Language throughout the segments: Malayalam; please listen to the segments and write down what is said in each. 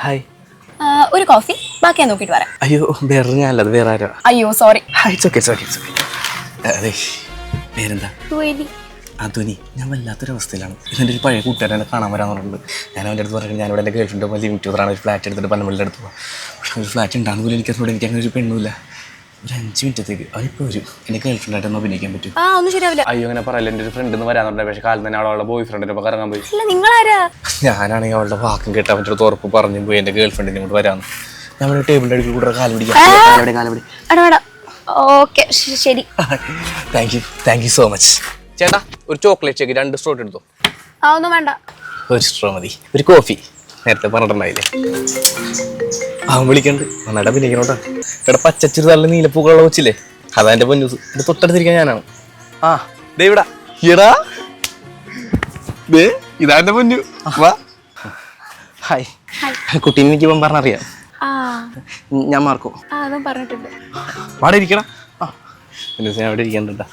ഹായ്. ഒരു കോഫി, ബാക്കി ഞാൻ നോക്കിയിട്ട് വരാം. അയ്യോ വേറെ ഞാനല്ലത് വേറെ ആരോ. അയ്യോ സോറി. അതെ പേരെന്താ? ധ്വനി. അധ്വനി. ഞാൻ വല്ലാത്തൊരവസ്ഥയിലാണ്. ഇതിൻ്റെ ഒരു പഴയ കൂട്ടുകാരനെ കാണാൻ വരാൻ പറഞ്ഞിട്ടുണ്ട്. ഞാൻ അവൻ്റെ അടുത്ത് പറഞ്ഞിട്ട് ഞാനിവിടെ എൻ്റെ ഗേൾഫ്രണ്ട് പോലെ ലിമിറ്ററാണ് ഒരു ഫ്ലാറ്റ് എടുത്തിട്ട് പനമ്പള്ളിയുടെ അടുത്ത് പോകാം. പക്ഷേ ഒരു ഫ്ലാറ്റ് ഉണ്ടാകുന്ന പോലും എനിക്ക് അങ്ങനെ ഒരു പെണ്ണുമില്ല. ഒരു 5 മിനിറ്റത്തേക്ക് അതിപ്പോൾ വരും. എൻ്റെ ഗേൾഫ്രണ്ടായിട്ടൊന്നും അഭിനയിക്കാൻ പറ്റും. ഒന്നും ശരിയാവില്ല. അയ്യോ അങ്ങനെ പറയല്ല. എൻ്റെ ഒരു ഫ്രണ്ടിന്ന് വരാൻ പക്ഷേ കാലം തന്നെ അവളുടെ ബോയ് ഫ്രണ്ടിനൊപ്പം കറങ്ങാൻ പോയി. അല്ല നിങ്ങളാരാ? ഞാനാണെങ്കിൽ അവളുടെ വാക്കും കേട്ട് അവൻ്റെ അടുത്ത് ഉറപ്പ് പറഞ്ഞു പോയി എൻ്റെ ഗേൾഫ്രണ്ടിനെ കൊണ്ട് വരാമെന്ന്. ഞാൻ ടേബിളിൻ്റെ അടുത്ത് കൂടെ കാലം പിടിക്കാം. ഓക്കെ ശരി. Thank you so much. ചേട്ടാ ഒരു ചോക്ലേറ്റ് ഷേക്ക് 2 സ്ട്രോ എടുത്തു. ഒന്നും വേണ്ട. ഒരു സ്ട്രോ മതി. ഒരു കോഫി നേരത്തെ പറഞ്ഞിട്ടുണ്ടായില്ലേ? അവൻ വിളിക്കണ്ട് നന്നായിട്ട് അഭിനയിക്കണോട്ടാ. ഇവിടെ പച്ചച്ചിരി നല്ല നീലപ്പൂക്കളുള്ള കൊച്ചില്ലേ, അതാ എൻ്റെ പൊന്നൂസ്. എൻ്റെ തൊട്ടടുത്തിരിക്കാൻ ഞാനാണ്. ദേ ഇവിടെ ഈടാ ദേ ഇതാ എൻ്റെ പൊന്നു. വാ. ഹായ്. കുട്ടീനെ എനിക്കിപ്പം പറഞ്ഞറിയാം. ഞാൻ മാർക്കോ. പറഞ്ഞിട്ടുണ്ട്. വാടെ ഇരിക്കണം. ഞാൻ അവിടെ ഇരിക്കണ്ടാ.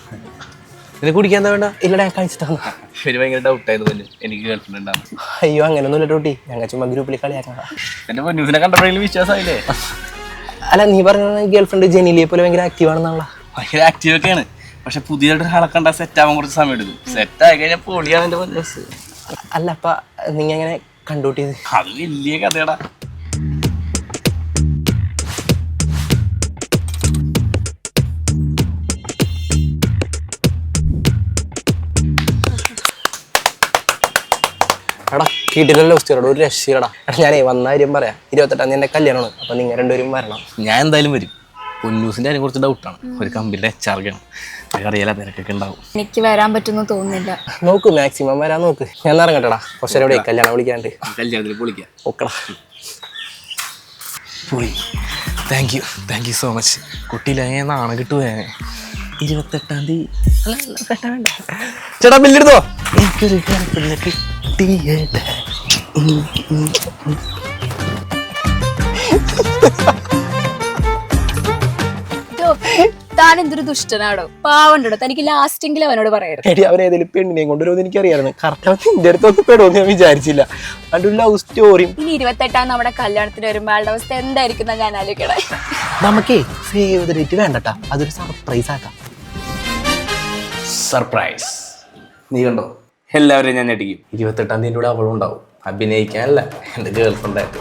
നിന്നെ കുടിക്കാൻ എന്താ വേണ്ട? ഇല്ലടാ ഞാൻ കഴിച്ചിട്ടാണ്. ഇവര് ഭയങ്കര ഡൗട്ടായിരുന്നു പൊന്നു എനിക്ക് ഗേൾഫ്രണ്ട് ഉണ്ടാകും. അയ്യോ അങ്ങനെയൊന്നും ഇല്ല ടൂട്ടി, ഞങ്ങൾ ചുമ്മാ ഗ്രൂപ്പിൽ കളിയാക്കാം. എൻ്റെ പൊന്നൂസിനെ കണ്ടപ്പോഴെങ്കിലും വിശ്വാസമായില്ലേ? അല്ല നീ പറഞ്ഞ ഗേൾഫ്രണ്ട് ജെനിലിയെ പോലെ ഭയങ്കര ആക്റ്റീവ് ആണെന്നുള്ള. ഭയങ്കര ആക്റ്റീവ് ഒക്കെയാണ്, പക്ഷെ പുതിയതായിട്ട് ഒരാളെ കണ്ടാൽ സെറ്റ് ആവാൻ കുറച്ച് സമയം എടുക്കും. സെറ്റ് ആയി കഴിഞ്ഞാൽ പൊളിയാണ് എൻ്റെ പൊന്നൂസ്. അല്ല അപ്പ നീ എങ്ങനെ കണ്ടുകൂട്ടിയത്? അത് വലിയ കഥയടാ. എടാ കിട്ടില്ലല്ലോ ഉസ്തിയോട് ഒരു രക്ഷയിലടാ. ഞാനേ വന്ന കാര്യം പറയാം. 28-ാം തീയതി എൻ്റെ കല്യാണമാണ്. അപ്പം നിങ്ങൾ രണ്ടുപേരും വരണം. ഞാൻ എന്തായാലും വരും. പൊന്നൂസിൻ്റെ അതിനെ കുറച്ച് ഡൗട്ടാണ്. ഒരു കമ്പനിയുടെ HR അറിയാല തിരക്കൊക്കെ ഉണ്ടാവും. എനിക്ക് വരാൻ പറ്റുമെന്ന് തോന്നുന്നില്ല. നോക്ക് മാക്സിമം വരാൻ നോക്ക്. ഞാൻ ഇറങ്ങട്ടെടാ. കുറച്ച് നേരം ഇവിടെ കല്യാണം വിളിക്കാണ്ട്. കല്യാണത്തിൽ പൊളിക്കാം. ഓക്കെടാ പൊളി. Thank you so much. കുട്ടിയില്ല ഞാൻ നാണം കിട്ടുവേ. 28-ാം തീയതി ചേട്ടാ ബില്ലെടുത്തോ. എനിക്കൊരു ഗേൾഫ്രണ്ടിനെ കിട്ടിയത്. താൻ എന്തൊരു ദുഷ്ടനാടോ, പാവണ്ടോ. തനിക്ക് ലാസ്റ്റെങ്കിലും അവനോട് പറയായിരുന്നു. എടി അവരേതെങ്കിലും പെണ്ണിനെയും കൊണ്ടുവരുമെന്ന് എനിക്കറിയായിരുന്നു. കറക്റ്റ് അവൻ നിന്റെ അടുത്തൊക്കെ പെടുമെന്ന് ഞാൻ വിചാരിച്ചില്ല. അതിൻ്റെ ലവ് സ്റ്റോറിയും. ഇനി 28-ാം നമ്മുടെ കല്യാണത്തിന് വരുമ്പോൾ ആളുടെ അവസ്ഥ എന്തായിരിക്കും ഞാൻ ആലോചിക്കണേ. നമുക്കേ സേവ് ദ ഡേറ്റ് വേണ്ടട്ടാ, അതൊരു സർപ്രൈസ് ആക്കാം. സർപ്രൈസ്. നീ കണ്ടോ എല്ലാവരെയും ഞാൻ ഞെട്ടിക്കും. 28-ാം തീയതി കൂടെ അവളും ഉണ്ടാവും. അഭിനയിക്കാനല്ല, എൻ്റെ ഗേൾഫ്രണ്ടായിട്ട്.